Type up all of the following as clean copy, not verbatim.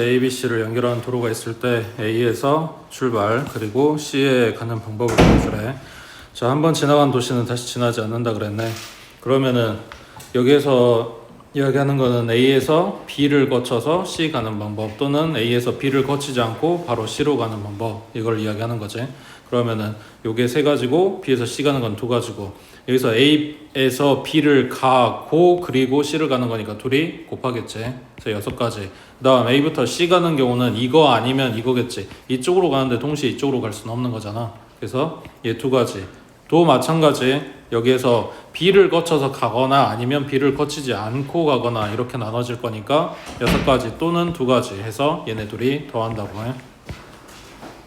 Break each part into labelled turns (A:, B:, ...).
A: A, B, C를 연결하는 도로가 있을 때 A에서 출발 그리고 C에 가는 방법을 보여주래. 자, 한번 지나간 도시는 다시 지나지 않는다 그랬네. 그러면은 여기에서 이야기하는 거는 A에서 B를 거쳐서 C 가는 방법 또는 A에서 B를 거치지 않고 바로 C로 가는 방법, 이걸 이야기하는 거지. 그러면은 요게 세 가지고 B에서 C 가는 건 두 가지고, 여기서 A에서 B를 가고 그리고 C를 가는 거니까 둘이 곱하겠지. 그래서 6가지. 그 다음 A부터 C 가는 경우는 이거 아니면 이거겠지. 이쪽으로 가는데 동시에 이쪽으로 갈 수는 없는 거잖아. 그래서 얘 두 가지. 또 마찬가지, 여기에서 B를 거쳐서 가거나 아니면 B를 거치지 않고 가거나 이렇게 나눠질 거니까 6가지 또는 2가지 해서 얘네 둘이 더한다고 해.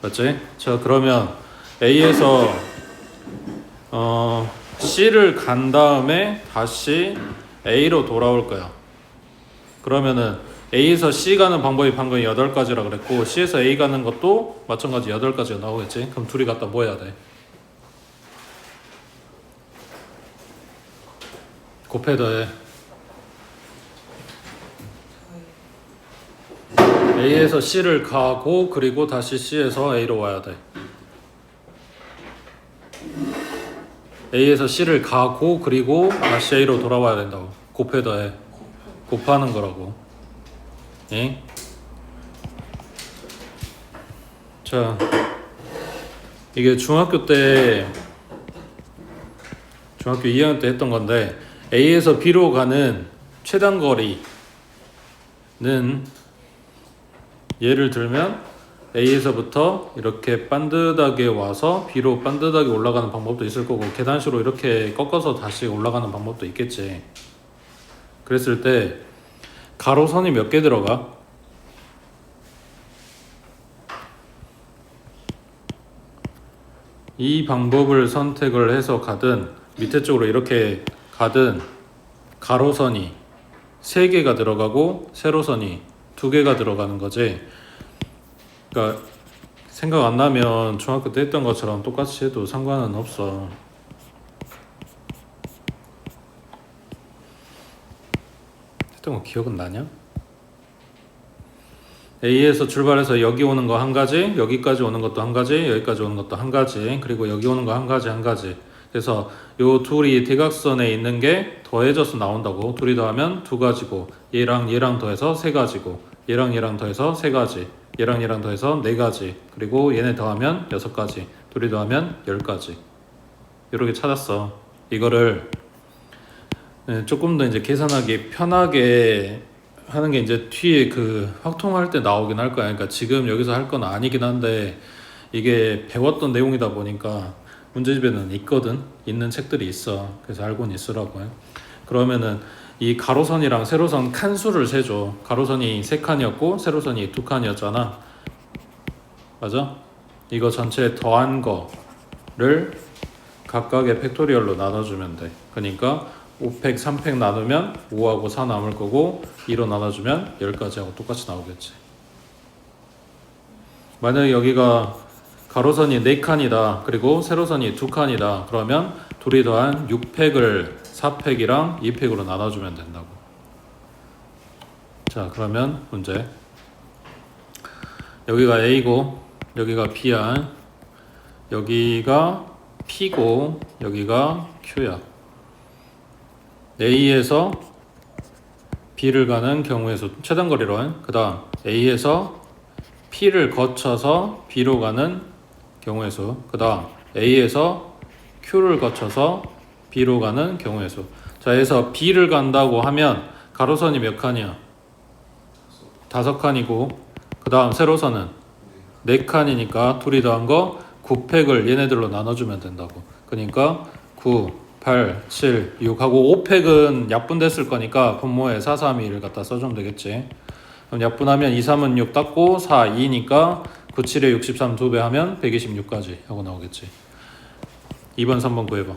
A: 맞지? 자, 그러면 A에서 C를 간 다음에 다시 A로 돌아올 거야. 그러면은 A에서 C 가는 방법이 방금 8가지라 그랬고, C에서 A 가는 것도 마찬가지 8가지가 나오겠지. 그럼 둘이 갖다 뭐 해야 돼? 곱해 더해. A에서 C를 가고 그리고 다시 C에서 A로 와야 돼. A에서 C를 가고 그리고 다시 A로 돌아와야 된다고. 곱해 더해. 곱하는 거라고. 예? 자, 이게 중학교 2학년 때 했던 건데, A에서 B로 가는 최단 거리는, 예를 들면 A에서부터 이렇게 반듯하게 와서 B로 반듯하게 올라가는 방법도 있을 거고, 계단식으로 이렇게 꺾어서 다시 올라가는 방법도 있겠지. 그랬을 때 가로선이 몇 개 들어가? 이 방법을 선택을 해서 가든 밑에 쪽으로 이렇게 가든 가로선이 3개가 들어가고 세로선이 2개가 들어가는 거지. 그러니까 생각 안 나면 중학교 때 했던 것처럼 똑같이 해도 상관은 없어. 했던 거 기억은 나냐? A에서 출발해서 여기 오는 거 한 가지, 여기까지 오는 것도 한 가지, 여기까지 오는 것도 한 가지, 그리고 여기 오는 거 한 가지 한 가지. 그래서 요 둘이 대각선에 있는 게 더해져서 나온다고. 둘이 더하면 2가지고, 얘랑 얘랑 더해서 3가지고, 얘랑 얘랑 더해서 3가지, 얘랑 얘랑 더해서 4가지, 그리고 얘네 더하면 6가지, 둘이 더하면 10가지. 이렇게 찾았어. 이거를 조금 더 이제 계산하기 편하게 하는 게 이제 뒤에 그 확통할 때 나오긴 할 거야. 그러니까 지금 여기서 할 건 아니긴 한데, 이게 배웠던 내용이다 보니까 문제집에는 있는 책들이 있어. 그래서 알고는 있으라고요. 그러면은 이 가로선이랑 세로선 칸수를 세줘. 가로선이 3칸이었고 세로선이 2칸이었잖아. 맞아? 이거 전체 더한 거를 각각의 팩토리얼로 나눠주면 돼. 그러니까 5팩, 3팩 나누면 5하고 4 남을 거고, 2로 나눠주면 10가지 하고 똑같이 나오겠지. 만약에 여기가 가로선이 4칸이다 그리고 세로선이 2칸이다 그러면 둘이 더한 6팩을 4팩이랑 2팩으로 나눠주면 된다고. 자, 그러면 문제. 여기가 A고 여기가 B야. 여기가 P고 여기가 Q야. A에서 B를 가는 경우의 수, 최단거리로. 그 다음 A에서 P를 거쳐서 B로 가는 경우의 수. 그 다음 A에서 Q를 거쳐서 B로 가는 경우의 수. 자, 여기서 B를 간다고 하면 가로선이 몇 칸이야? 5칸이고, 그 다음 세로선은 4칸이니까 둘이 더한 거 9팩을 얘네들로 나눠주면 된다고. 그러니까 9, 8, 7, 6 하고 5팩은 약분됐을 거니까 분모에 4, 3, 2를 갖다 써주면 되겠지. 그럼 약분하면 2, 3은 6 땄고 4, 2니까 9, 7에 63 2배 하면 126까지 하고 나오겠지. 2번, 3번 구해봐.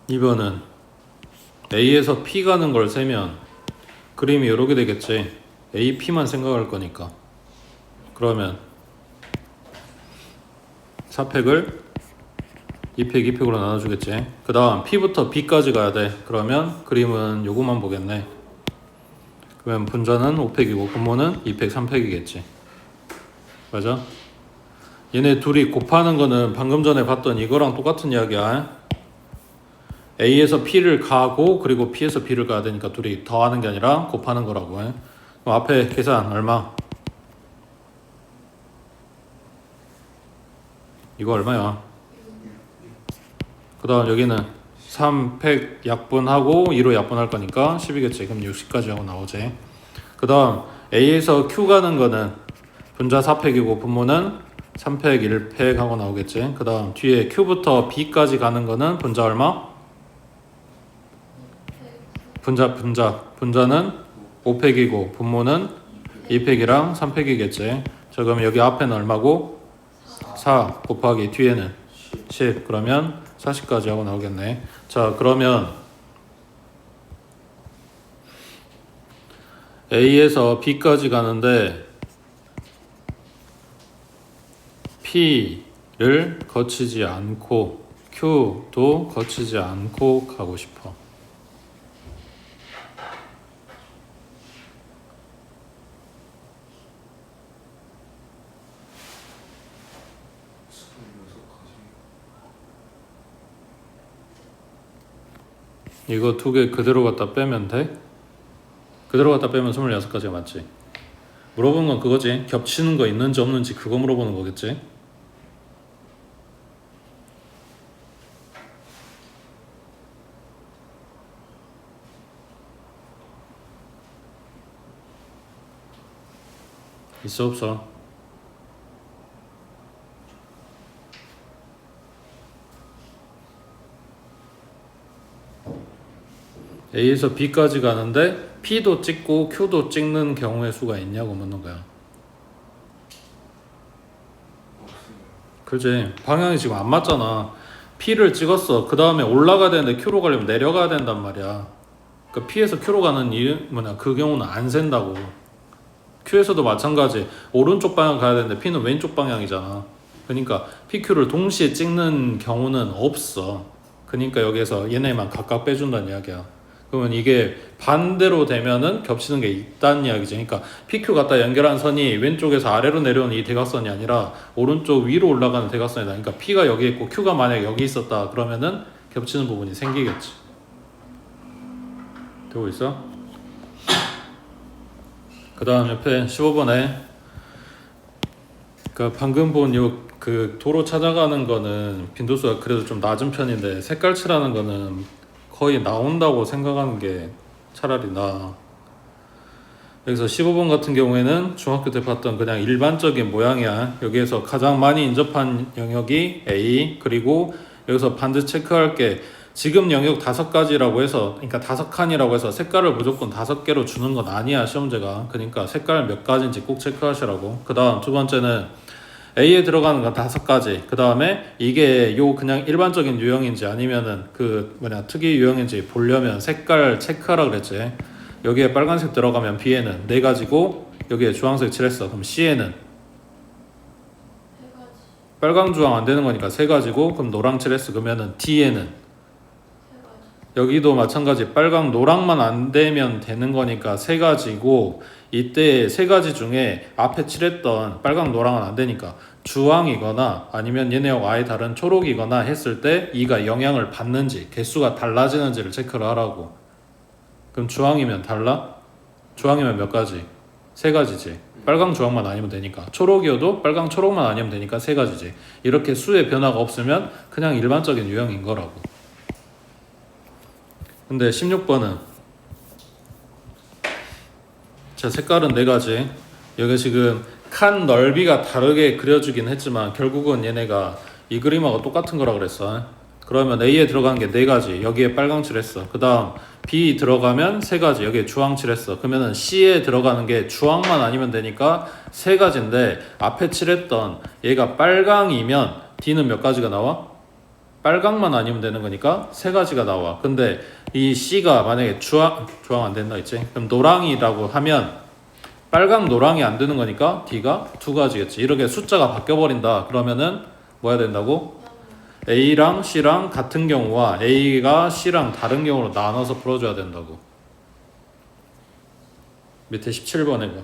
A: 2번은 A에서 P 가는 걸 세면 그림이 이렇게 되겠지. A, P만 생각할 거니까. 그러면 4팩을 2팩, 2팩으로 나눠주겠지. 그 다음 P부터 B까지 가야 돼. 그러면 그림은 요거만 보겠네. 그러면 분자는 5팩이고 분모는 2팩, 3팩이겠지. 맞아? 얘네 둘이 곱하는 거는 방금 전에 봤던 이거랑 똑같은 이야기야. A에서 P를 가고 그리고 P에서 B를 가야 되니까 둘이 더하는 게 아니라 곱하는 거라고. 그럼 앞에 계산 얼마? 이거 얼마야? 그 다음 여기는 3팩 약분하고 2로 약분할 거니까 10이겠지. 그럼 60까지 하고 나오지. 그 다음 A에서 Q 가는 거는 분자 4팩이고 분모는 3팩 1팩 하고 나오겠지. 그 다음 뒤에 Q부터 B까지 가는 거는 분자 얼마? 분자는 5팩이고 분모는 2팩이랑 3팩이겠지. 자 그럼 여기 앞에는 얼마고? 4 곱하기 뒤에는 10. 그러면 40까지 하고 나오겠네. 자 그러면 A에서 B까지 가는데 P를 거치지 않고 Q도 거치지 않고 가고 싶어. 이거 두 개 그대로 갖다 빼면 돼? 그대로 갖다 빼면 26가지가 맞지? 물어보는 건 그거지. 겹치는 거 있는지 없는지 그거 물어보는 거겠지? 있어 없어? A에서 B까지 가는데 P도 찍고 Q도 찍는 경우의 수가 있냐고 묻는 거야. 그렇지. 방향이 지금 안 맞잖아. P를 찍었어. 그 다음에 올라가야 되는데 Q로 가려면 내려가야 된단 말이야. 그 P에서 Q로 가는 그 경우는 안 센다고. Q에서도 마찬가지. 오른쪽 방향 가야 되는데 P는 왼쪽 방향이잖아. 그러니까 PQ를 동시에 찍는 경우는 없어. 그러니까 여기에서 얘네만 각각 빼준다는 이야기야. 그러면 이게 반대로 되면은 겹치는 게 있다는 이야기지. 그러니까 PQ 갖다 연결한 선이 왼쪽에서 아래로 내려오는 이 대각선이 아니라 오른쪽 위로 올라가는 대각선이다. 그러니까 P가 여기 있고 Q가 만약 여기 있었다 그러면은 겹치는 부분이 생기겠지. 되고 있어? 그 다음 옆에 15번에 그 방금 본 그 도로 찾아가는 거는 빈도수가 그래도 좀 낮은 편인데 색깔 칠하는 거는 거의 나온다고 생각하는 게 차라리 나아. 여기서 15번 같은 경우에는 중학교 때 봤던 그냥 일반적인 모양이야. 여기에서 가장 많이 인접한 영역이 A, 그리고 여기서 반드시 체크할 게 지금 영역 5가지라고 해서, 그러니까 5칸이라고 해서 색깔을 무조건 5개로 주는 건 아니야, 시험제가. 그러니까 색깔 몇 가지인지 꼭 체크하시라고. 그 다음 두 번째는 A에 들어가는 건 5가지. 그 다음에 이게 그냥 일반적인 유형인지 아니면은 특이 유형인지 보려면 색깔 체크하라 그랬지. 여기에 빨간색 들어가면 B에는 4가지고 여기에 주황색 칠했어. 그럼 C에는 빨강 주황 안 되는 거니까 3가지고 그럼 노랑 칠했어. 그러면은 D에는 여기도 마찬가지 빨강 노랑만 안 되면 되는 거니까 3가지고 이때 3가지 중에 앞에 칠했던 빨강 노랑은 안 되니까 주황이거나 아니면 얘네하고 아예 다른 초록이거나 했을 때 이가 영향을 받는지 개수가 달라지는지를 체크를 하라고. 그럼 주황이면 달라? 주황이면 몇 가지? 3가지지. 빨강 주황만 아니면 되니까. 초록이어도 빨강 초록만 아니면 되니까 3가지지. 이렇게 수의 변화가 없으면 그냥 일반적인 유형인 거라고. 근데 16번은 자 색깔은 4가지. 여기 지금 칸 넓이가 다르게 그려주긴 했지만 결국은 얘네가 이 그림하고 똑같은 거라 그랬어. 그러면 A에 들어간 게 4가지. 여기에 빨강 칠했어. 그 다음 B 들어가면 3가지. 여기에 주황 칠했어. 그러면은 C에 들어가는 게 주황만 아니면 되니까 3가지인데 앞에 칠했던 얘가 빨강이면 D는 몇 가지가 나와? 빨강만 아니면 되는 거니까 세 가지가 나와. 근데 이 C가 만약에 주황 안 된다 했지? 그럼 노랑이라고 하면 빨강 노랑이 안 되는 거니까 D가 두 가지겠지. 이렇게 숫자가 바뀌어 버린다. 그러면은 뭐 해야 된다고? A랑 C랑 같은 경우와 A가 C랑 다른 경우로 나눠서 풀어줘야 된다고. 밑에 17번에 봐.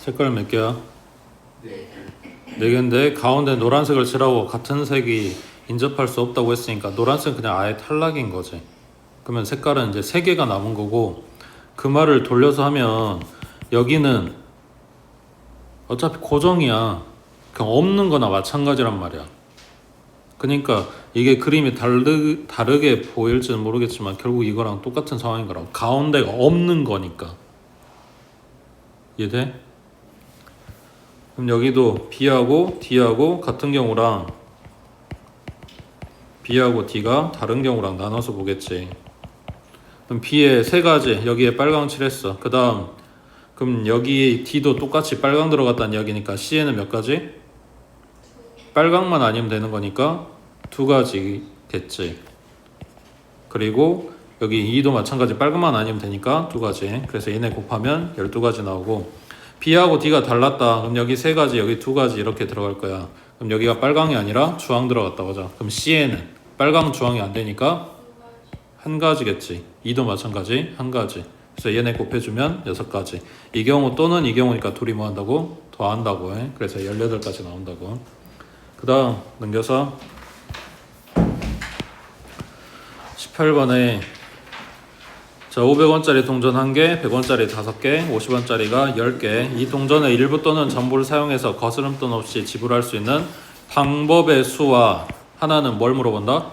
A: 색깔 몇 개야? 네 개인데 가운데 노란색을 칠하고 같은 색이 인접할 수 없다고 했으니까 노란색 그냥 아예 탈락인 거지. 그러면 색깔은 이제 세 개가 남은 거고, 그 말을 돌려서 하면 여기는 어차피 고정이야. 그냥 없는 거나 마찬가지란 말이야. 그러니까 이게 그림이 다르게 보일지는 모르겠지만 결국 이거랑 똑같은 상황인 거라고. 가운데가 없는 거니까. 이해돼? 그럼 여기도 B하고 D하고 같은 경우랑 B하고 D가 다른 경우랑 나눠서 보겠지. 그럼 B에 세 가지, 여기에 빨강 칠했어. 그 다음 그럼 여기 D도 똑같이 빨강 들어갔다는 이야기니까 C에는 몇 가지? 빨강만 아니면 되는 거니까 두 가지겠지. 그리고 여기 E도 마찬가지 빨강만 아니면 되니까 두 가지. 그래서 얘네 곱하면 12가지 나오고, B하고 D가 달랐다. 그럼 여기 세 가지, 여기 두 가지 이렇게 들어갈 거야. 그럼 여기가 빨강이 아니라 주황 들어갔다고 하자. 그럼 C에는 빨강 주황이 안 되니까 한 가지겠지. E도 마찬가지 한 가지. 그래서 얘네 곱해주면 6가지. 이 경우 또는 이 경우니까 둘이 뭐 한다고? 더한다고 해. 그래서 18가지 나온다고. 그 다음 넘겨서 18번에 자, 500원짜리 동전 1개, 100원짜리 5개, 50원짜리가 10개. 이 동전의 일부 또는 전부를 사용해서 거스름돈 없이 지불할 수 있는 방법의 수와 하나는 뭘 물어본다?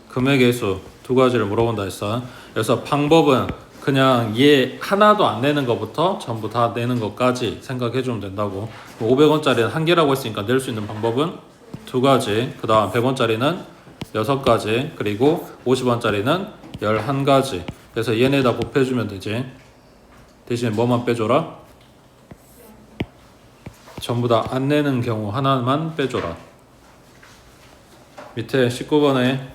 A: 금액의 수. 두 가지를 물어본다 했어. 그래서 방법은 그냥 얘 하나도 안 내는 것부터 전부 다 내는 것까지 생각해 주면 된다고. 500원짜리는 한 개라고 했으니까 낼 수 있는 방법은 두 가지. 그 다음 100원짜리는 6가지. 그리고 50원짜리는 11가지. 그래서 얘네 다 곱해주면 되지. 대신에 뭐만 빼줘라? 전부 다 안 내는 경우 하나만 빼줘라. 밑에 19번에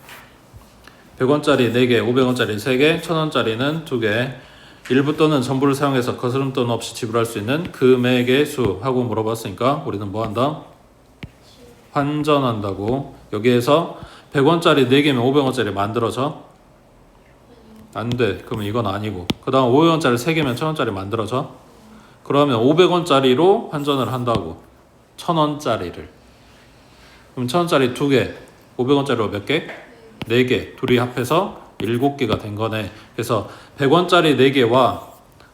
A: 100원짜리 4개, 500원짜리 3개, 1000원짜리는 2개. 일부 또는 전부를 사용해서 거스름돈 없이 지불할 수 있는 금액의 수 하고 물어봤으니까 우리는 뭐 한다? 환전한다고. 여기에서 100원짜리 4개면 500원짜리 만들어져? 안 돼. 그러면 이건 아니고. 그 다음 500원짜리 3개면 1000원짜리 만들어져? 그러면 500원짜리로 환전을 한다고. 1,000원짜리를. 그럼 1,000원짜리 2개, 500원짜리로 몇 개? 4개. 둘이 합해서 7개가 된 거네. 그래서 100원짜리 4개와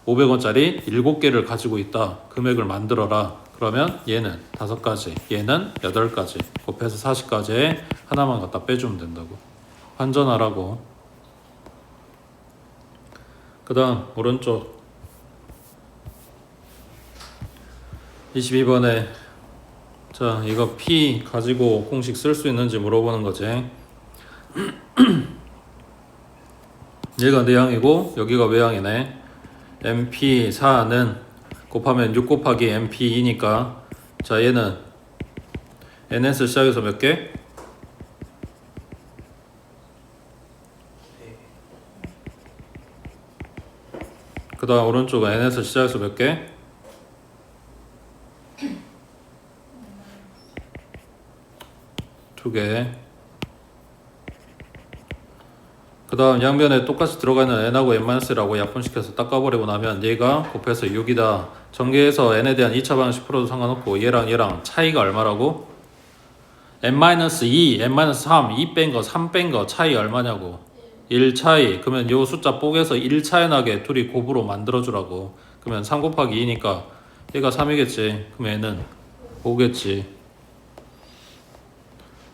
A: 500원짜리 7개를 가지고 있다. 금액을 만들어라. 그러면 얘는 5가지, 얘는 8가지. 곱해서 40가지에 하나만 갖다 빼주면 된다고. 환전하라고. 그 다음 오른쪽 22번에 자 이거 P 가지고 공식 쓸 수 있는지 물어보는 거지. 얘가 내항이고 여기가 외항이네. MP4는 곱하면 6 곱하기 MP2니까 자 얘는 NS 시작해서 몇 개? 그 다음 오른쪽은 NS 시작해서 몇 개? 두 개. 그 다음 양변에 똑같이 들어가 있는 n하고 n-라고 약분시켜서 닦아버리고 나면 얘가 곱해서 6이다. 전개해서 n에 대한 2차 방식 풀어도 상관없고 얘랑 차이가 얼마라고? n-2, n-3, 2 뺀 거, 3 뺀 거 차이 얼마냐고? 1 차이. 그러면 요 숫자 뽀개서 1 차이 나게 둘이 곱으로 만들어주라고. 그러면 3 곱하기 2니까 얘가 3이겠지. 그럼 얘는 5겠지.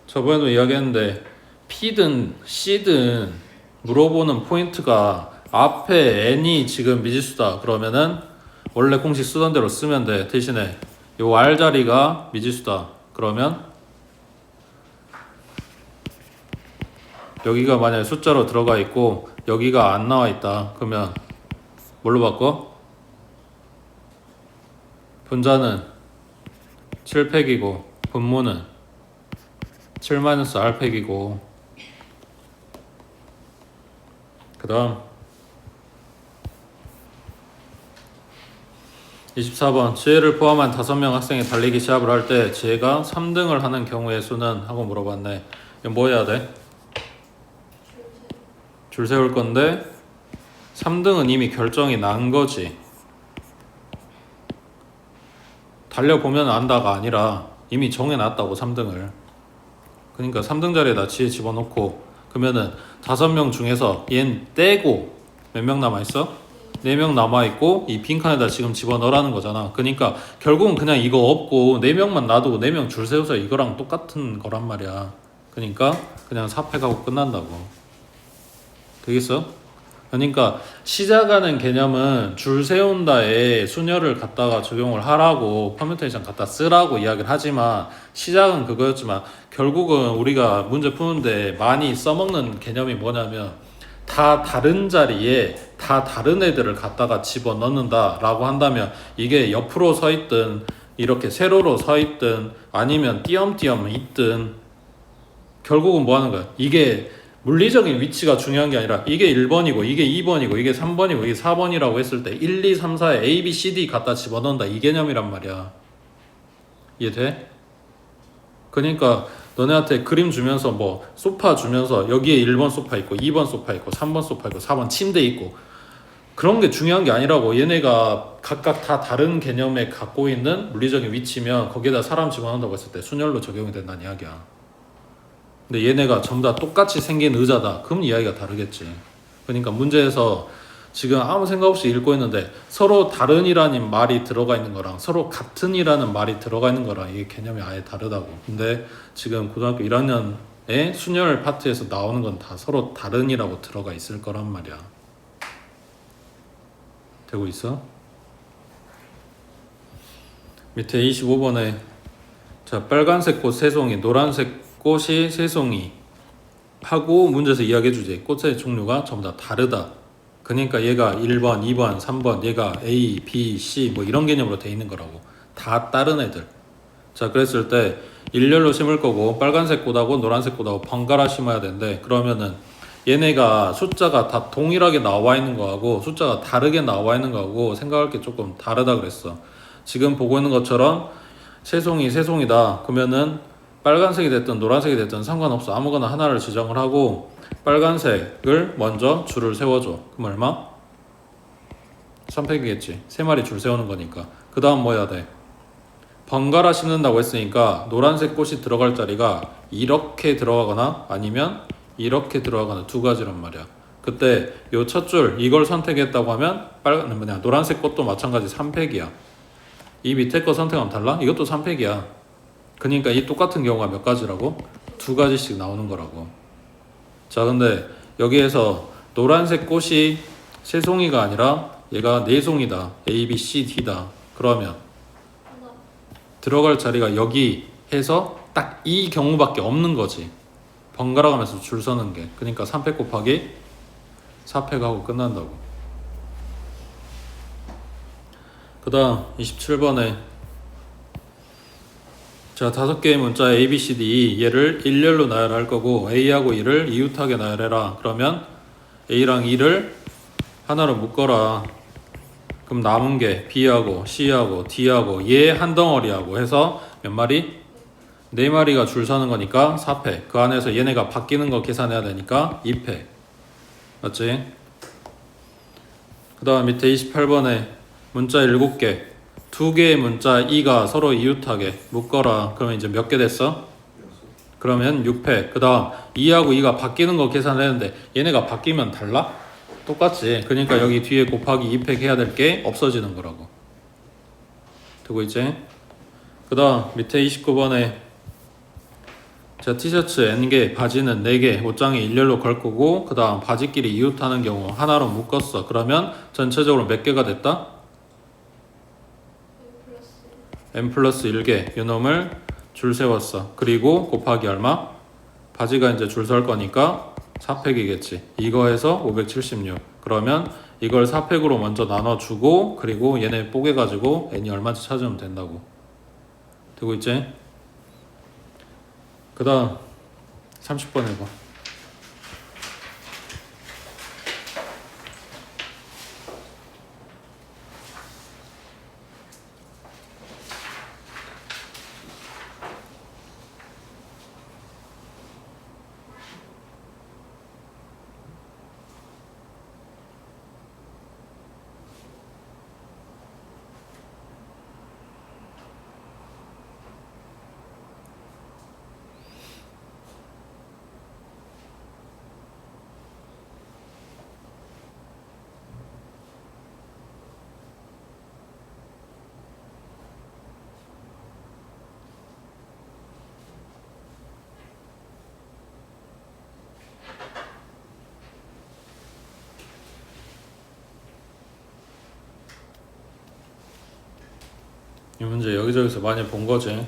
A: 저번에도 이야기했는데 P든 C든 물어보는 포인트가 앞에 n이 지금 미지수다 그러면은 원래 공식 쓰던 대로 쓰면 돼. 대신에 요 r 자리가 미지수다 그러면 여기가 만약에 숫자로 들어가 있고 여기가 안 나와 있다 그러면 뭘로 바꿔? 분자는 7팩이고 분모는 7-r팩이고 그 다음 24번 지혜를 포함한 5명 학생이 달리기 시합을 할 때 지혜가 3등을 하는 경우의 수는? 하고 물어봤네. 이거 뭐 해야 돼? 줄 세울 건데 3등은 이미 결정이 난 거지. 달려보면 안다가 아니라 이미 정해놨다고 3등을. 그러니까 3등 자리에다 지혜 집어넣고 그러면은 5명 중에서 얜 떼고 몇 명 남아있어? 4명 남아있고 이 빈칸에다 지금 집어넣으라는 거잖아. 그러니까 결국은 그냥 이거 없고 4명만 놔두고 4명 줄 세워서 이거랑 똑같은 거란 말이야. 그러니까 그냥 사팩하고 끝난다고. 되겠어? 그러니까 시작하는 개념은 줄 세운다에 순열을 갖다가 적용을 하라고 퍼뮤테이션 갖다 쓰라고 이야기를 하지만 시작은 그거였지만 결국은 우리가 문제 푸는데 많이 써먹는 개념이 뭐냐면 다 다른 자리에 다 다른 애들을 갖다가 집어넣는다 라고 한다면 이게 옆으로 서 있든 이렇게 세로로 서 있든 아니면 띄엄띄엄 있든 결국은 뭐 하는 거야? 이게 물리적인 위치가 중요한 게 아니라 이게 1번이고 이게 2번이고 이게 3번이고 이게 4번이라고 했을 때 1, 2, 3, 4에 A, B, C, D 갖다 집어넣는다 이 개념이란 말이야. 이해돼? 그러니까 너네한테 그림 주면서 뭐 소파 주면서 여기에 1번 소파 있고 2번 소파 있고 3번 소파 있고 4번 침대 있고 그런 게 중요한 게 아니라고. 얘네가 각각 다 다른 개념에 갖고 있는 물리적인 위치면 거기에다 사람 집어넣는다고 했을 때 순열로 적용이 된다는 이야기야. 근데 얘네가 전부 다 똑같이 생긴 의자다. 그럼 이야기가 다르겠지. 그러니까 문제에서 지금 아무 생각 없이 읽고 있는데 서로 다른이라는 말이 들어가 있는 거랑 서로 같은이라는 말이 들어가 있는 거랑 이게 개념이 아예 다르다고. 근데 지금 고등학교 1학년의 순열 파트에서 나오는 건 다 서로 다른이라고 들어가 있을 거란 말이야. 되고 있어? 밑에 25번에 자 빨간색 꽃 3송이 노란색 꽃이 3송이 하고 문제에서 이야기해 주지. 꽃의 종류가 전부 다 다르다. 그러니까 얘가 1번, 2번, 3번 얘가 A, B, C 뭐 이런 개념으로 돼 있는 거라고. 다 다른 애들. 자 그랬을 때 일렬로 심을 거고 빨간색 꽃하고 노란색 꽃하고 번갈아 심어야 되는데 그러면은 얘네가 숫자가 다 동일하게 나와 있는 거하고 숫자가 다르게 나와 있는 거하고 생각할 게 조금 다르다 그랬어. 지금 보고 있는 것처럼 3송이 3송이다 그러면은 빨간색이 됐든 노란색이 됐든 상관없어. 아무거나 하나를 지정을 하고 빨간색을 먼저 줄을 세워줘. 그럼 얼마? 3팩이겠지. 3마리 줄 세우는 거니까. 그 다음 뭐 해야 돼? 번갈아 씹는다고 했으니까 노란색 꽃이 들어갈 자리가 이렇게 들어가거나 아니면 이렇게 들어가거나 두 가지란 말이야. 그때 요 첫 줄 이걸 선택했다고 하면 노란색 꽃도 마찬가지 3팩이야. 이 밑에 거 선택하면 달라? 이것도 3팩이야. 그러니까 이 똑같은 경우가 몇 가지라고? 두 가지씩 나오는 거라고. 자, 근데 여기에서 노란색 꽃이 세 송이가 아니라 얘가 네 송이다. A, B, C, D다. 그러면 들어갈 자리가 여기 해서 딱 이 경우밖에 없는 거지. 번갈아 가면서 줄 서는 게. 그러니까 3팩 곱하기 4팩 하고 끝난다고. 그 다음 27번에 자, 5개의 문자 A, B, C, D, E 얘를 일렬로 나열할 거고 A하고 E를 이웃하게 나열해라. 그러면 A랑 E를 하나로 묶어라. 그럼 남은 게 B하고 C하고 D하고 얘 한 덩어리하고 해서 몇 마리? 4마리가 줄 서는 거니까 4팩. 그 안에서 얘네가 바뀌는 거 계산해야 되니까 2팩. 맞지? 그 다음 밑에 28번에 문자 7개 2개의 문자 E가 서로 이웃하게 묶어라. 그러면 이제 몇 개 됐어? 그러면 6팩. 그 다음 E하고 E가 바뀌는 거 계산을 했는데 얘네가 바뀌면 달라? 똑같지. 그러니까 여기 뒤에 곱하기 2팩 해야 될 게 없어지는 거라고. 되고 있지? 그 다음 밑에 29번에 자, 티셔츠 N개, 바지는 4개, 옷장에 일렬로 걸 거고 그 다음 바지끼리 이웃하는 경우 하나로 묶었어. 그러면 전체적으로 몇 개가 됐다? N 플러스 1개 요놈을 줄 세웠어. 그리고 곱하기 얼마? 바지가 이제 줄 설 거니까 4팩이겠지. 이거 해서 576. 그러면 이걸 4팩으로 먼저 나눠주고 그리고 얘네 뽀개가지고 N이 얼마인지 찾으면 된다고. 되고 있지? 그 다음 30번 해봐. 이 문제 여기저기서 많이 본 거지.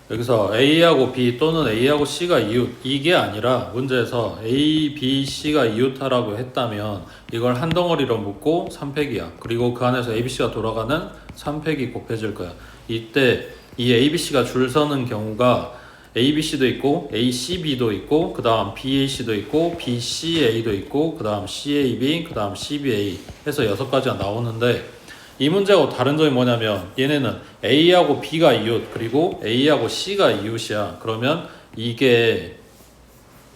A: 여기서 A하고 B 또는 A하고 C가 이웃 이게 아니라 문제에서 A, B, C가 이웃하라고 했다면 이걸 한 덩어리로 묶고 3팩이야. 그리고 그 안에서 A, B, C가 돌아가는 3팩이 곱해질 거야. 이때 이 A, B, C가 줄 서는 경우가 A, B, C도 있고 A, C, B도 있고 그 다음 B, A, C도 있고 B, C, A도 있고 그 다음 C, A, B, 그 다음 C, B, A 해서 6가지가 나오는데 이 문제하고 다른 점이 뭐냐면 얘네는 A하고 B가 이웃 그리고 A하고 C가 이웃이야. 그러면 이게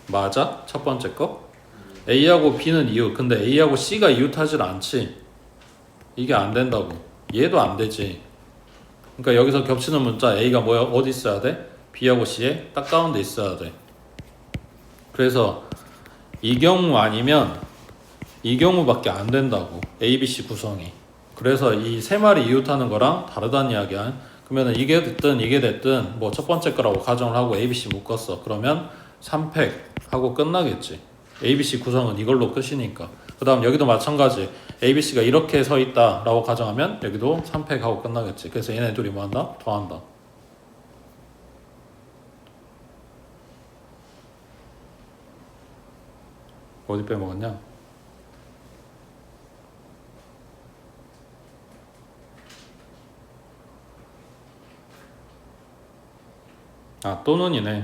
A: 맞아? 첫 번째 거? A하고 B는 이웃 근데 A하고 C가 이웃하질 않지. 이게 안 된다고. 얘도 안 되지. 그러니까 여기서 겹치는 문자 A가 뭐야? 어디 있어야 돼? B하고 C에 딱 가운데 있어야 돼. 그래서 이 경우 아니면 이 경우밖에 안 된다고. A, B, C 구성이. 그래서 이 세 마리 이웃하는 거랑 다르다는 이야기야. 그러면 이게 됐든 이게 됐든 뭐 첫 번째 거라고 가정을 하고 A, B, C 묶었어. 그러면 3팩 하고 끝나겠지. A, B, C 구성은 이걸로 끝이니까. 그 다음 여기도 마찬가지. A, B, C가 이렇게 서 있다 라고 가정하면 여기도 3팩 하고 끝나겠지. 그래서 얘네 둘이 뭐 한다? 더한다. 어디 빼먹었냐? 아, 또는이네.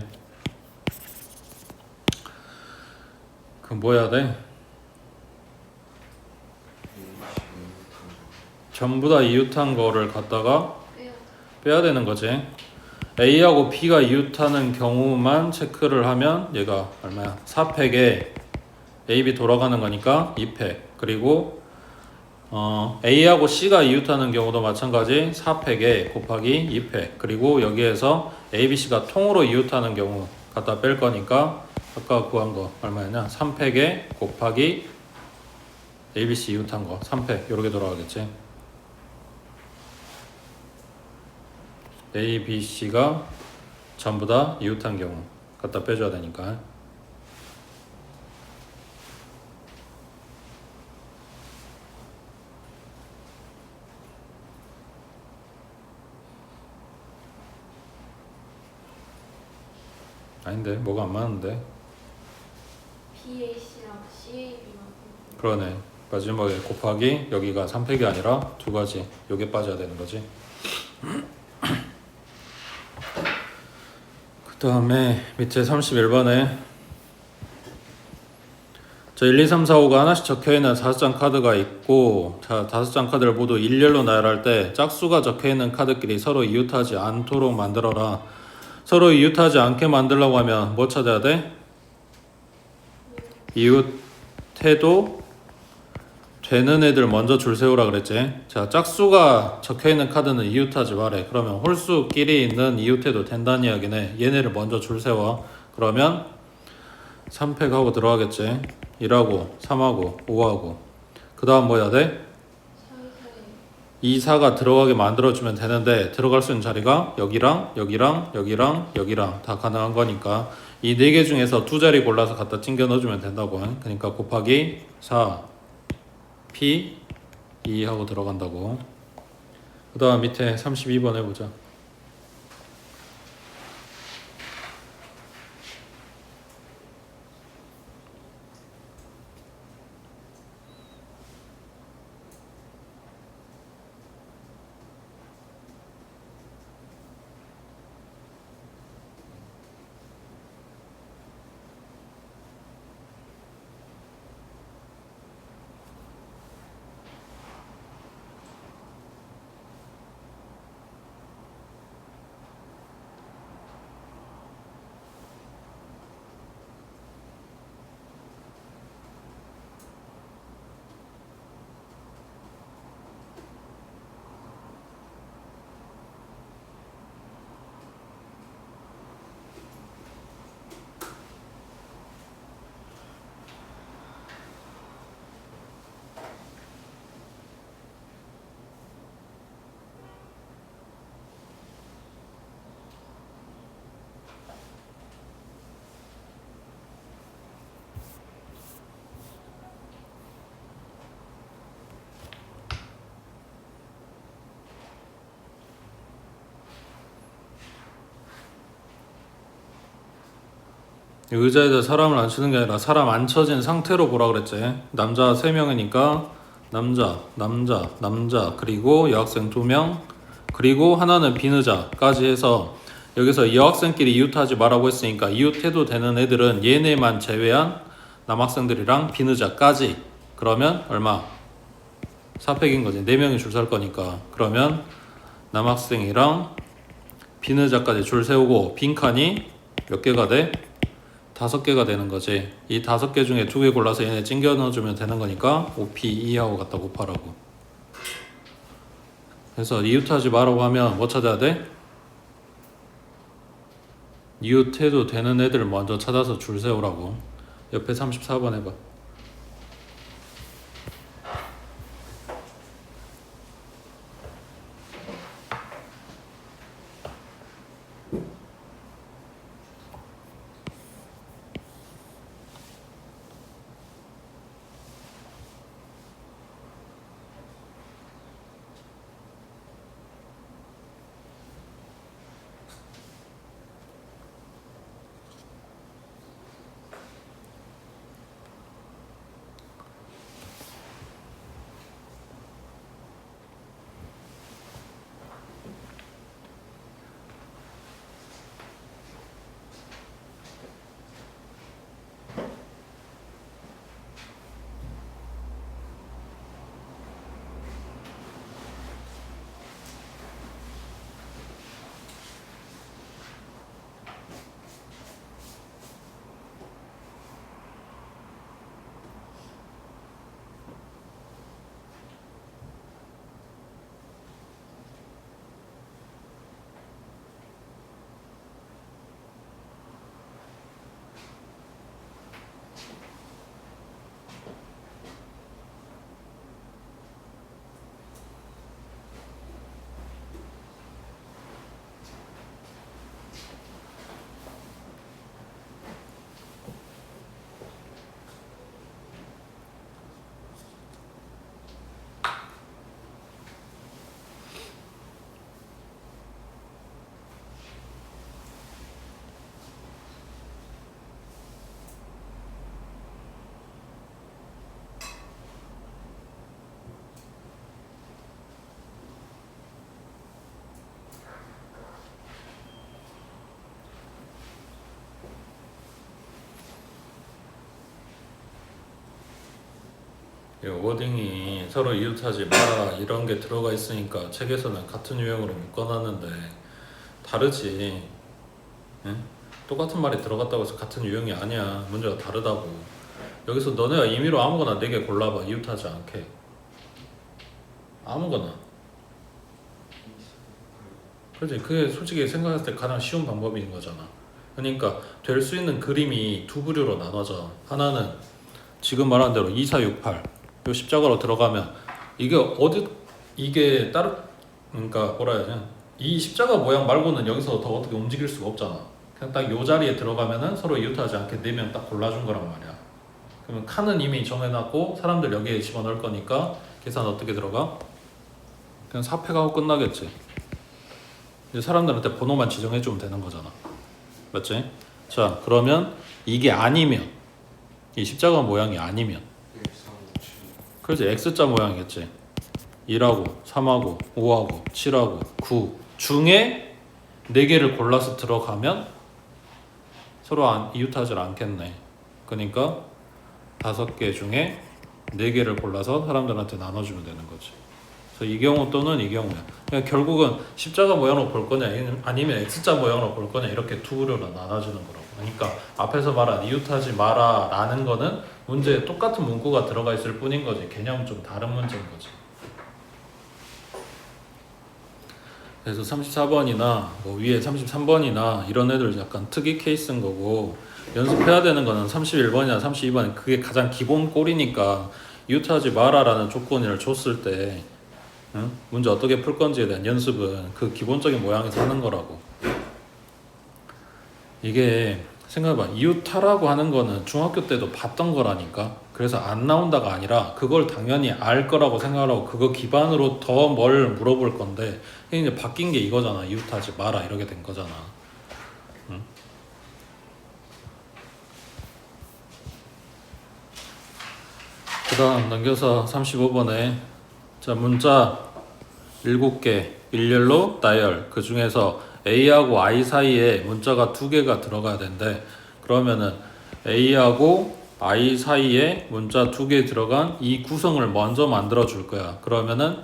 A: 그럼 뭐 해야 돼? 전부 다 이웃한 거를 갖다가 빼야 되는 거지. A하고 B가 이웃하는 경우만 체크를 하면 얘가 얼마야? 4팩에 A, B 돌아가는 거니까 2팩. 그리고 A하고 C가 이웃하는 경우도 마찬가지 4팩에 곱하기 2팩 그리고 여기에서 A, B, C가 통으로 이웃하는 경우 갖다 뺄 거니까 아까 구한 거 얼마였냐 3팩에 곱하기 A, B, C 이웃한 거 3팩 요렇게 돌아가겠지. A, B, C가 전부 다 이웃한 경우 갖다 빼줘야 되니까. 아닌데 뭐가 안 맞는데.
B: BAC랑 CAB만
A: 그러네. 마지막에 곱하기 여기가 3팩이 아니라 두 가지 요게 빠져야 되는 거지. 그 다음에 밑에 31번에 자 1, 2, 3, 4, 5가 하나씩 적혀있는 5장 카드가 있고 자 5장 카드를 모두 일렬로 나열할 때 짝수가 적혀있는 카드끼리 서로 이웃하지 않도록 만들어라. 서로 이웃하지 않게 만들려고 하면 뭐 찾아야 돼? 이웃해도 되는 애들 먼저 줄 세우라 그랬지. 자 짝수가 적혀있는 카드는 이웃하지 말해. 그러면 홀수끼리 있는 이웃해도 된다는 이야기네. 얘네를 먼저 줄 세워. 그러면 3팩하고 들어가겠지. 1하고 3하고 5하고 그 다음 뭐 해야 돼? 2, 4가 들어가게 만들어주면 되는데 들어갈 수 있는 자리가 여기랑 여기랑 여기랑 여기랑 다 가능한 거니까 이 4개 중에서 두 자리 골라서 갖다 찡겨 넣어주면 된다고. 그러니까 곱하기 4 P 2 하고 들어간다고. 그 다음 밑에 32번 해보자. 의자에다 사람을 앉히는 게 아니라 사람 앉혀진 상태로 보라 그랬지. 남자 3명이니까 남자 그리고 여학생 2명 그리고 하나는 빈 의자까지 해서 여기서 여학생끼리 이웃하지 말라고 했으니까 이웃해도 되는 애들은 얘네만 제외한 남학생들이랑 빈 의자까지. 그러면 얼마? 4팩인 거지. 4명이 줄 설 거니까. 그러면 남학생이랑 빈 의자까지 줄 세우고 빈 칸이 몇 개가 돼? 5개가 되는 거지. 이 5개 중에 2개 골라서 얘네 찡겨 넣어주면 되는 거니까 5P2하고 갖다 곱하라고. 그래서 이웃하지 말라고 하면 뭐 찾아야 돼? 이웃해도 되는 애들 먼저 찾아서 줄 세우라고. 옆에 34번 해봐. 워딩이 서로 이웃하지 마라 이런 게 들어가 있으니까 책에서는 같은 유형으로 묶어놨는데 다르지. 응? 똑같은 말이 들어갔다고 해서 같은 유형이 아니야. 문제가 다르다고. 여기서 너네가 임의로 아무거나 4개 골라봐. 이웃하지 않게. 아무거나. 그렇지. 그게 솔직히 생각했을 때 가장 쉬운 방법인 거잖아. 그러니까 될 수 있는 그림이 두 부류로 나눠져. 하나는 지금 말한 대로 2, 4, 6, 8. 요 십자가로 들어가면 이게 다른 그러니까 뭐라 해야 되냐. 이 십자가 모양 말고는 여기서 더 어떻게 움직일 수가 없잖아. 그냥 딱 요 자리에 들어가면은 서로 이웃하지 않게 4명 딱 골라준 거란 말이야. 그러면 칸은 이미 정해놨고 사람들 여기에 집어넣을 거니까 계산 어떻게 들어가? 그냥 삽입하고 끝나겠지. 이제 사람들한테 번호만 지정해주면 되는 거잖아. 맞지? 자, 그러면 이게 아니면 이 십자가 모양이 아니면 그렇지. X자 모양이겠지. 1하고 3하고 5하고 7하고 9 중에 4개를 골라서 들어가면 서로 이웃하지 않겠네. 그러니까 5개 중에 4개를 골라서 사람들한테 나눠주면 되는 거지. 그래서 이 경우 또는 이 경우야. 그러니까 결국은 십자가 모양으로 볼 거냐 아니면 X자 모양으로 볼 거냐 이렇게 두 부류로 나눠주는 거라고. 그러니까 앞에서 말한 이웃하지 마라 라는 거는 문제에 똑같은 문구가 들어가 있을 뿐인 거지. 개념은 좀 다른 문제인 거지. 그래서 34번이나 뭐 위에 33번이나 이런 애들 약간 특이 케이스인 거고 연습해야 되는 거는 31번이나 32번 그게 가장 기본 꼴이니까 이웃하지 마라 라는 조건을 줬을 때 응? 문제 어떻게 풀 건지에 대한 연습은 그 기본적인 모양에서 하는 거라고. 이게 생각해봐. 이웃하라고 하는 거는 중학교 때도 봤던 거라니까. 그래서 안 나온다가 아니라 그걸 당연히 알 거라고 생각하고 그거 기반으로 더 뭘 물어볼 건데 이제 바뀐 게 이거잖아. 이웃하지 마라 이렇게 된 거잖아. 응? 그 다음 넘겨서 35번에 자 문자 7개 일렬로 나열. 그 중에서 A하고 I 사이에 문자가 2개가 들어가야 된대. 그러면은 A하고 I 사이에 문자 2개 들어간 이 구성을 먼저 만들어 줄 거야. 그러면은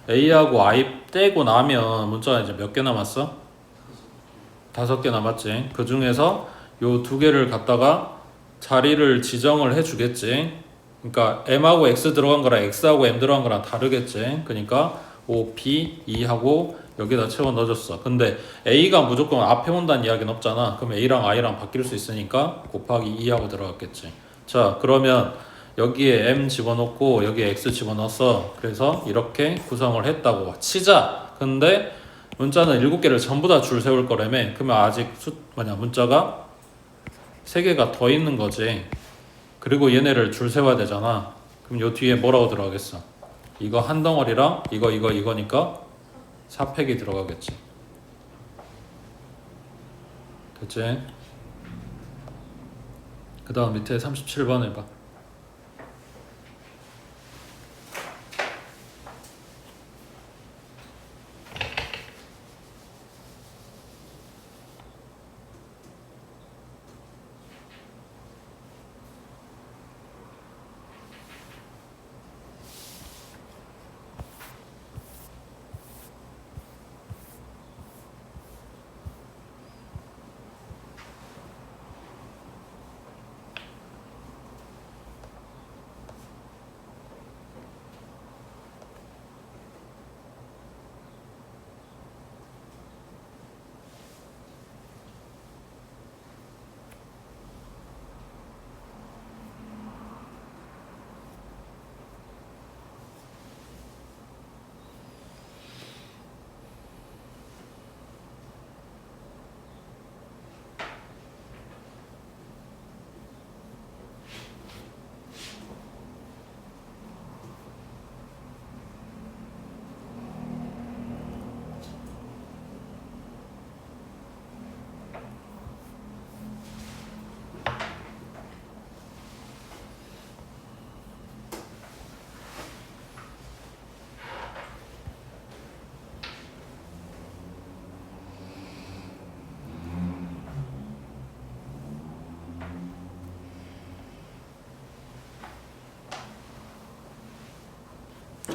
A: A하고 I 떼고 나면 문자가 이제 몇 개 남았어? 5개 남았지. 그 중에서 요 2개를 갖다가 자리를 지정을 해 주겠지. 그러니까 M하고 X 들어간 거랑 X하고 M 들어간 거랑 다르겠지. 그러니까 O, P, E하고 여기다 채워 넣어줬어. 근데 A가 무조건 앞에 온다는 이야기는 없잖아. 그럼 A랑 I랑 바뀔 수 있으니까 곱하기 2하고 들어갔겠지. 자, 그러면 여기에 M 집어넣고 여기에 X 집어넣었어. 그래서 이렇게 구성을 했다고 치자. 근데 문자는 7개를 전부 다 줄 세울 거라며. 그러면 아직 문자가 3개가 더 있는 거지. 그리고 얘네를 줄 세워야 되잖아. 그럼 요 뒤에 뭐라고 들어가겠어? 이거 한 덩어리랑 이거니까 4팩이 들어가겠지. 됐지? 그 다음 밑에 37번 해봐.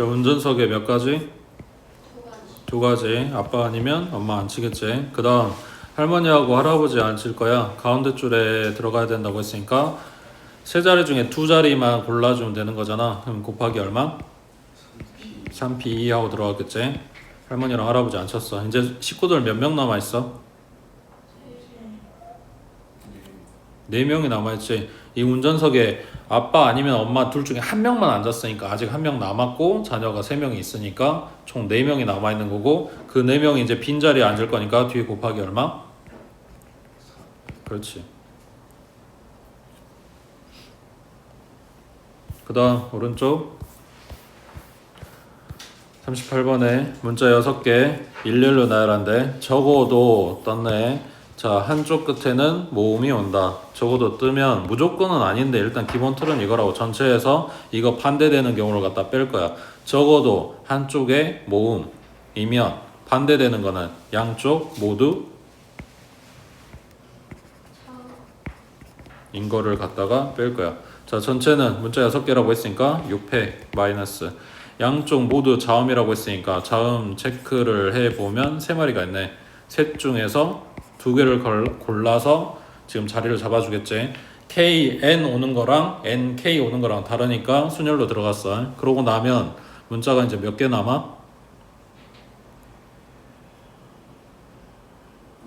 A: 자, 운전석에 몇 가지? 두 가지. 아빠 아니면 엄마 앉히겠지. 그 다음 할머니하고 할아버지 앉힐 거야. 가운데 줄에 들어가야 된다고 했으니까 세 자리 중에 두 자리만 골라주면 되는 거잖아. 그럼 곱하기 얼마? 3p 하고 들어갔겠지. 할머니랑 할아버지 앉혔어. 이제 식구들 몇 명 남아있어? 4명이 남아있지. 이 운전석에 아빠 아니면 엄마 둘 중에 한 명만 앉았으니까 아직 한 명 남았고 자녀가 3명이 있으니까 총 4명이 남아있는 거고 그 4명이 이제 빈자리에 앉을 거니까 뒤에 곱하기 얼마? 그렇지. 그 다음 오른쪽 38번에 문자 6개 일렬로 나열한데 적어도 떴네. 자, 한쪽 끝에는 모음이 온다. 적어도 뜨면 무조건은 아닌데 일단 기본 틀은 이거라고. 전체에서 이거 반대되는 경우를 갖다 뺄 거야. 적어도 한쪽에 모음이면 반대되는 거는 양쪽 모두 인 거를 갖다가 뺄 거야. 자, 전체는 문자 6개라고 했으니까 6패 마이너스 양쪽 모두 자음이라고 했으니까 자음 체크를 해보면 3마리가 있네. 셋 중에서 2개를 골라서 지금 자리를 잡아주겠지. KN 오는 거랑 NK 오는 거랑 다르니까 순열로 들어갔어. 그러고 나면 문자가 이제 몇 개 남아?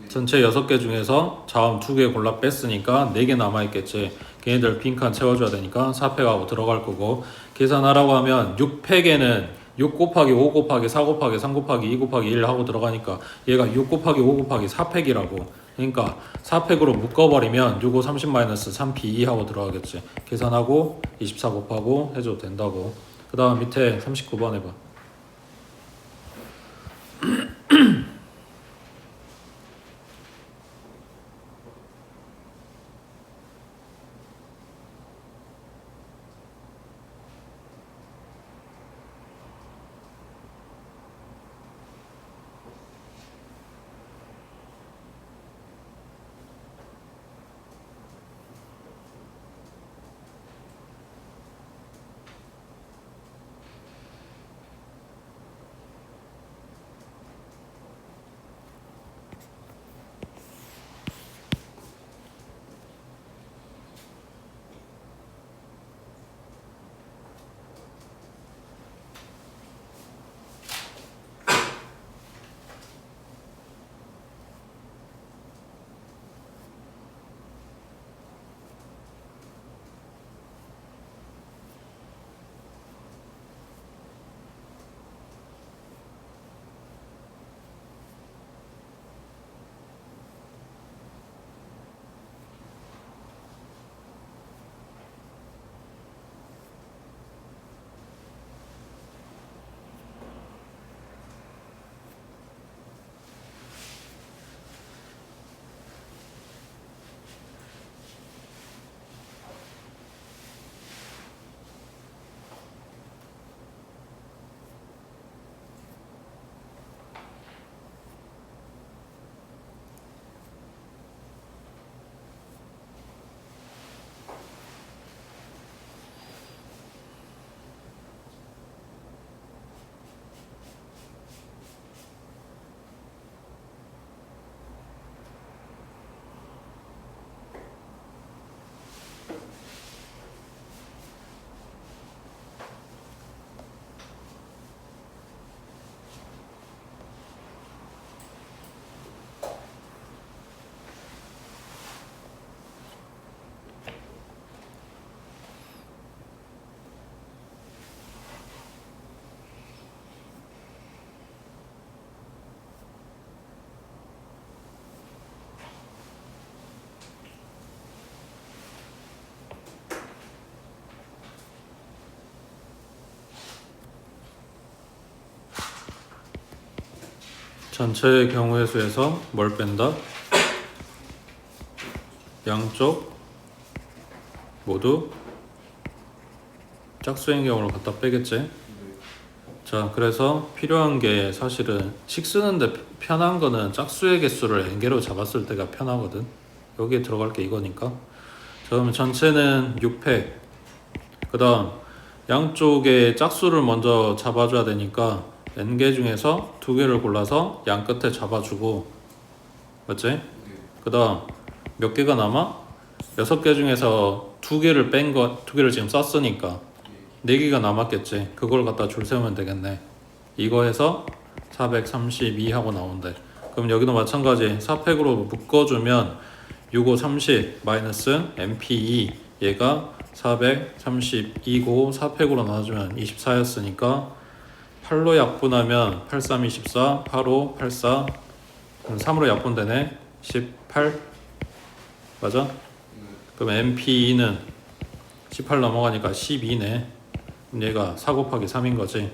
A: 전체 6개 중에서 자음 2개 골라 뺐으니까 4개 남아있겠지. 걔네들 빈칸 채워줘야 되니까 4팩하고 들어갈 거고 계산하라고 하면 6팩에는 6 곱하기 5 곱하기 4 곱하기 3 곱하기 2 곱하기 1 하고 들어가니까 얘가 6 곱하기 5 곱하기 4팩이라고. 그러니까 4팩으로 묶어버리면 6, 5, 30 마이너스 3p2 하고 들어가겠지. 계산하고 24 곱하고 해줘도 된다고. 그 다음 밑에 39번 해봐. 전체의 경우의 수에서 뭘 뺀다? 양쪽 모두 짝수인 경우를 갖다 빼겠지. 자, 그래서 필요한 게 사실은 식 쓰는데 편한 거는 짝수의 개수를 n개로 잡았을 때가 편하거든. 여기에 들어갈 게 이거니까. 자, 그러면 전체는 6팩. 그 다음 양쪽에 짝수를 먼저 잡아줘야 되니까 n개 중에서 2개를 골라서 양 끝에 잡아주고, 맞지? 그 다음 몇 개가 남아? 6개 중에서 2개를 뺀 거, 2개를 지금 썼으니까 4개가 남았겠지. 그걸 갖다 줄 세우면 되겠네. 이거 해서 432 하고 나온대. 그럼 여기도 마찬가지 4팩으로 묶어주면 65, 30 마이너스 MP2 얘가 432고 4팩으로 나눠주면 24였으니까 8로 약분하면 83, 24, 8호, 84 그럼 3으로 약분되네. 18 맞아? 그럼 MP2는 18 넘어가니까 12네. 그럼 얘가 4 곱하기 3인 거지.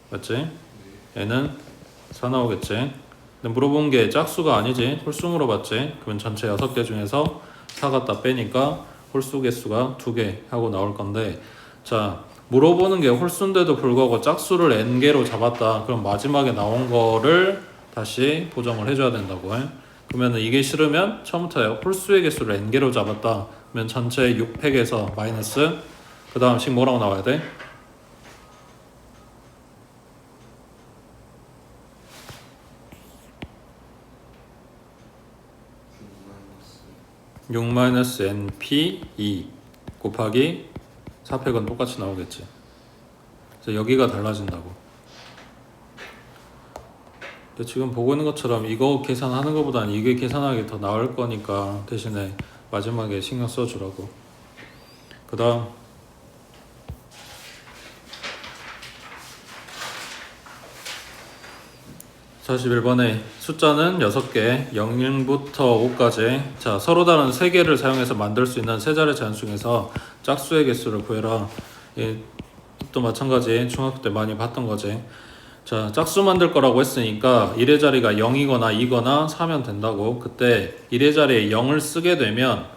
A: 맞지? 얘는 4 나오겠지. 근데 물어본 게 짝수가 아니지. 홀수 물어봤지. 그러면 전체 6개 중에서 4 갖다 빼니까 홀수 개수가 2개 하고 나올 건데, 자 물어보는 게 홀수인데도 불구하고 짝수를 n개로 잡았다. 그럼 마지막에 나온 거를 다시 보정을 해줘야 된다고 해. 그러면 이게 싫으면 처음부터 홀수의 개수를 n개로 잡았다. 그러면 전체 6팩에서 마이너스 그 다음 식 뭐라고 나와야 돼? 6-np2 곱하기 4팩은 똑같이 나오겠지. 그래서 여기가 달라진다고. 근데 지금 보고 있는 것처럼 이거 계산하는 것보다는 이게 계산하기 더 나을 거니까 대신에 마지막에 신경 써주라고. 그 다음 41번에 숫자는 6개 0부터 5까지 자 서로 다른 3개를 사용해서 만들 수 있는 세 자리 잔수 중에서 짝수의 개수를 구해라. 또 마찬가지 중학교 때 많이 봤던 거지. 자 짝수 만들 거라고 했으니까 1의 자리가 0이거나 2거나 4면 된다고. 그때 1의 자리에 0을 쓰게 되면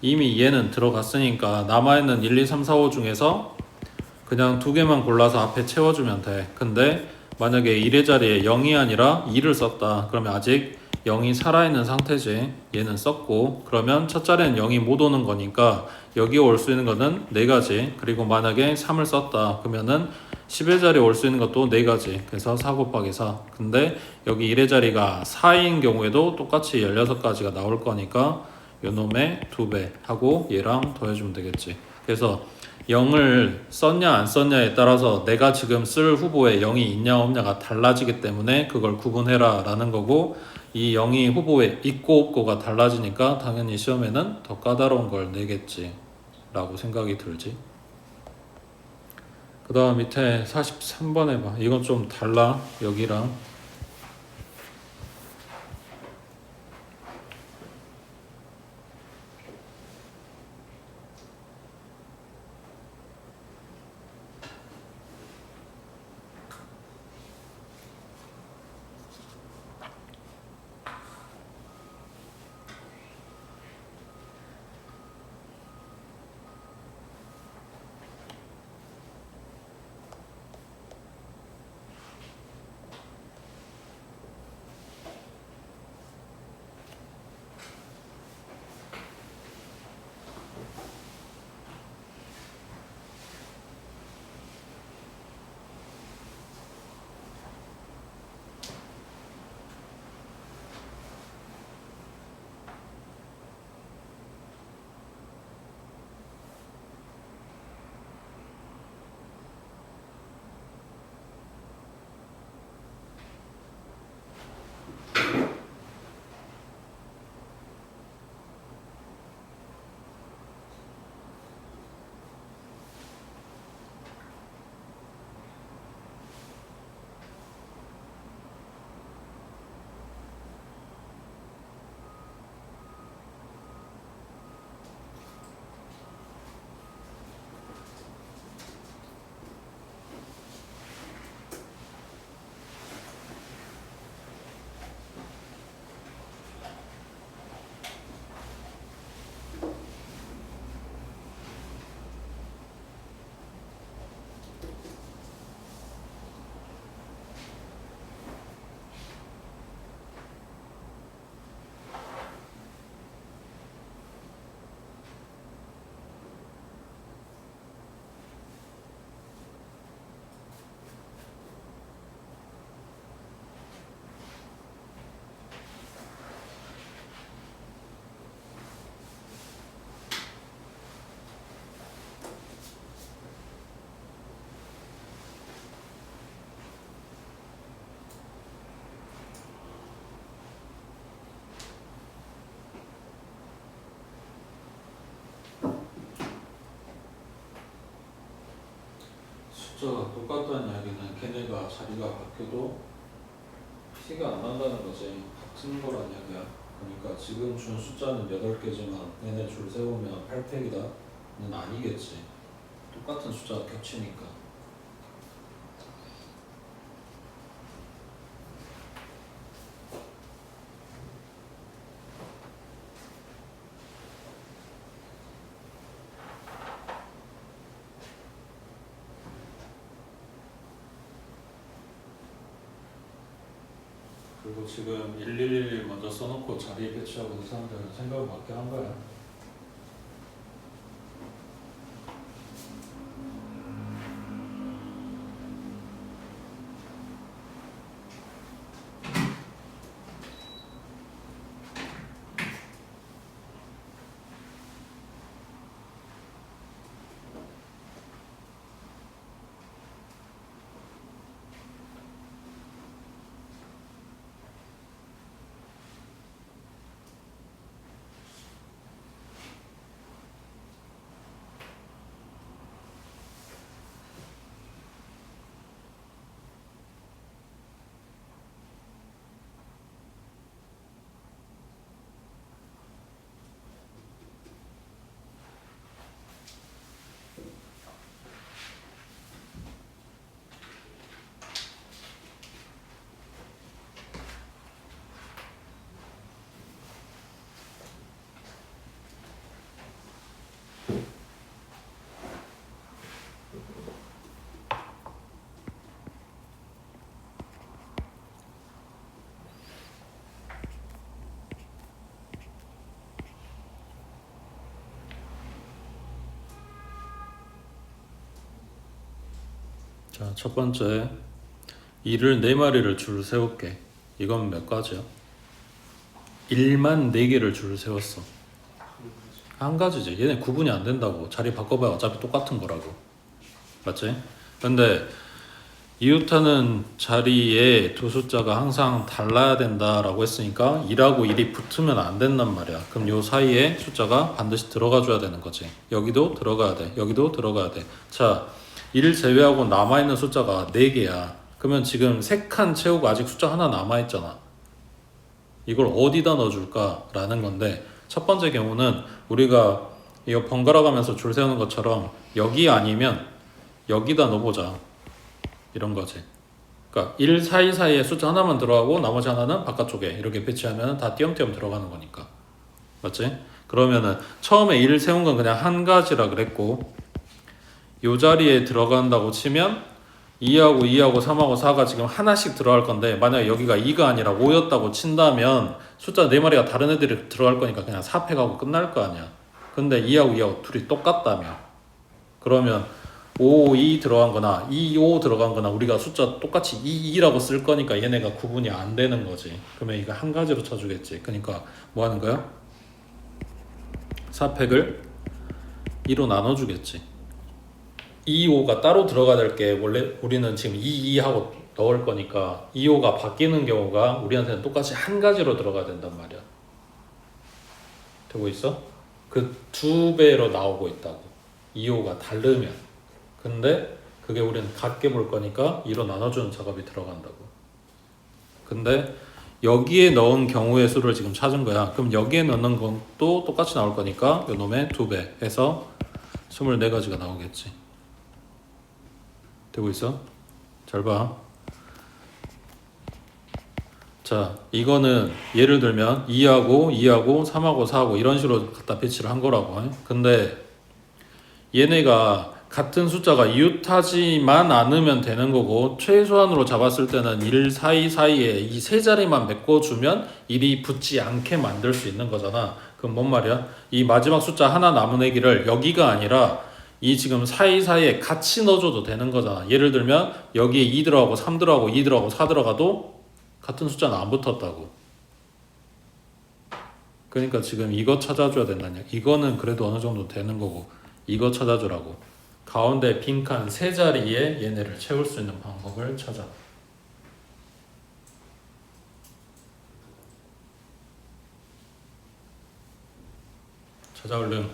A: 이미 얘는 들어갔으니까 남아있는 1, 2, 3, 4, 5 중에서 그냥 2개만 골라서 앞에 채워주면 돼. 근데 만약에 1의 자리에 0이 아니라 2를 썼다. 그러면 아직 0이 살아있는 상태지. 얘는 썼고 그러면 첫 자리는 0이 못 오는 거니까 여기에 올 수 있는 거는 4가지. 그리고 만약에 3을 썼다. 그러면은 10의 자리에 올 수 있는 것도 4가지. 그래서 4 곱하기 4. 근데 여기 1의 자리가 4인 경우에도 똑같이 16가지가 나올 거니까 요놈의 2배 하고 얘랑 더해주면 되겠지. 그래서 0을 썼냐 안 썼냐에 따라서 내가 지금 쓸 후보에 0이 있냐 없냐가 달라지기 때문에 그걸 구분해라 라는 거고, 이 0이 후보에 있고 없고가 달라지니까 당연히 시험에는 더 까다로운 걸 내겠지 라고 생각이 들지. 그 다음 밑에 43번 해봐. 이건 좀 달라 여기랑. 숫자가 똑같다는 이야기는 걔네가 자리가 바뀌어도 티가 안 난다는 거지. 같은 거란 이야기야. 그러니까 지금 준 숫자는 8개지만 얘네 줄 세우면 8팩이다는 아니겠지. 똑같은 숫자가 겹치니까. 그리고 지금 1111 먼저 써놓고 자리에 배치하고 그 사람들은 생각을 맞게 한 거야. 자, 첫 번째 2를 4마리를 줄 세울게. 이건 몇 가지야? 1만 4개를 줄 세웠어. 한 가지지. 얘네 구분이 안 된다고. 자리 바꿔봐야 어차피 똑같은 거라고. 맞지? 근데 이웃하는 자리에 두 숫자가 항상 달라야 된다라고 했으니까 2하고 1이 붙으면 안 된단 말이야. 그럼 요 사이에 숫자가 반드시 들어가 줘야 되는 거지. 여기도 들어가야 돼. 여기도 들어가야 돼. 자, 1을 제외하고 남아있는 숫자가 4개야. 그러면 지금 3칸 채우고 아직 숫자 하나 남아있잖아. 이걸 어디다 넣어줄까? 라는 건데, 첫 번째 경우는 우리가 이거 번갈아 가면서 줄 세우는 것처럼 여기 아니면 여기다 넣어보자. 이런 거지. 그러니까 1 사이사이에 숫자 하나만 들어가고 나머지 하나는 바깥쪽에 이렇게 배치하면 다 띄엄띄엄 들어가는 거니까. 맞지? 그러면은 처음에 1을 세운 건 그냥 한 가지라 그랬고, 요 자리에 들어간다고 치면 2하고 2하고 3하고 4가 지금 하나씩 들어갈 건데, 만약에 여기가 2가 아니라 5였다고 친다면 숫자 4마리가 다른 애들이 들어갈 거니까 그냥 4팩하고 끝날 거 아니야. 근데 2하고 2하고 둘이 똑같다며. 그러면 5, 2 들어간 거나 2, 5 들어간 거나 우리가 숫자 똑같이 2, 2라고 쓸 거니까 얘네가 구분이 안 되는 거지. 그러면 이거 한 가지로 쳐주겠지. 그러니까 뭐 하는 거야? 4팩을 2로 나눠주겠지. 2, 5가 따로 들어가야 될 게 원래 우리는 지금 2, 2 하고 넣을 거니까 2, 5가 바뀌는 경우가 우리한테는 똑같이 한 가지로 들어가야 된단 말이야. 되고 있어? 그 2배로 나오고 있다고. 2, 5가 다르면. 근데 그게 우리는 같게 볼 거니까 2로 나눠주는 작업이 들어간다고. 근데 여기에 넣은 경우의 수를 지금 찾은 거야. 그럼 여기에 넣는 것도 똑같이 나올 거니까 요 놈의 2배 해서 24가지가 나오겠지. 되고 있어? 잘 봐. 자, 이거는 예를 들면 2하고 2하고 3하고 4하고 이런 식으로 갖다 배치를 한 거라고. 근데 얘네가 같은 숫자가 이웃하지만 않으면 되는 거고, 최소한으로 잡았을 때는 1 사이사이에 이 세 자리만 메꿔주면 1이 붙지 않게 만들 수 있는 거잖아. 그럼 뭔 말이야? 이 마지막 숫자 하나 남은 애기를 여기가 아니라 이 지금 사이사이에 같이 넣어줘도 되는 거잖아. 예를 들면 여기에 2 들어가고 3 들어가고 2 들어가고 4 들어가도 같은 숫자는 안 붙었다고. 그러니까 지금 이거 찾아줘야 된다냐. 이거는 그래도 어느 정도 되는 거고, 이거 찾아주라고. 가운데 빈칸 세 자리에 얘네를 채울 수 있는 방법을 찾아. 찾아 얼른.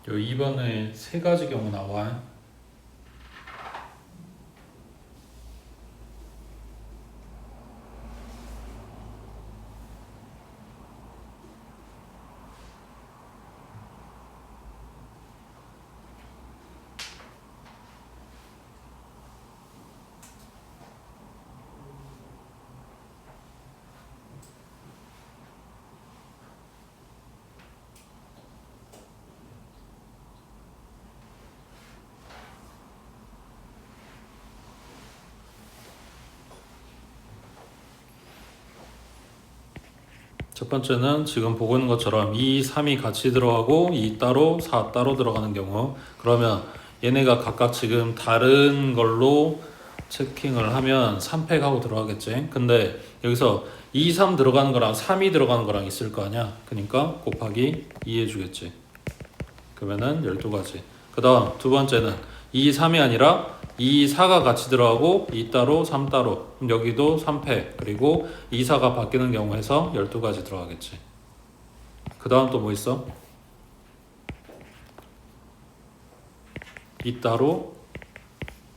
A: 요 2번에 세 가지 경우 나와. 첫 번째는 지금 보고 있는 것처럼 2, 3이 같이 들어가고 2 따로 4 따로 들어가는 경우. 그러면 얘네가 각각 지금 다른 걸로 체킹을 하면 3팩하고 들어가겠지. 근데 여기서 2, 3 들어가는 거랑 3이 들어가는 거랑 있을 거 아니야. 그러니까 곱하기 2 해주겠지. 그러면은 12가지. 그 다음 두 번째는 2, 3이 아니라 2, 4가 같이 들어가고 2 따로 3 따로. 그럼 여기도 3팩. 그리고 2, 4가 바뀌는 경우에서 12가지 들어가겠지. 그 다음 또 뭐 있어? 2 따로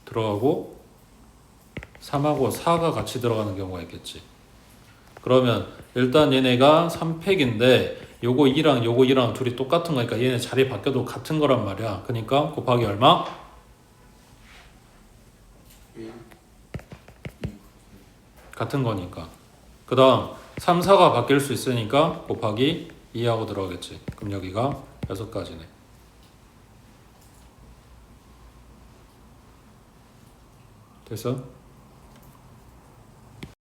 A: 들어가고 3하고 4가 같이 들어가는 경우가 있겠지. 그러면 일단 얘네가 3팩인데 요거 2랑 요거 2랑 둘이 똑같은 거니까 얘네 자리 바뀌어도 같은 거란 말이야. 그러니까 곱하기 얼마? 같은 거니까. 그 다음 3, 4가 바뀔 수 있으니까 곱하기 2하고 들어가겠지. 그럼 여기가 6가지네. 됐어?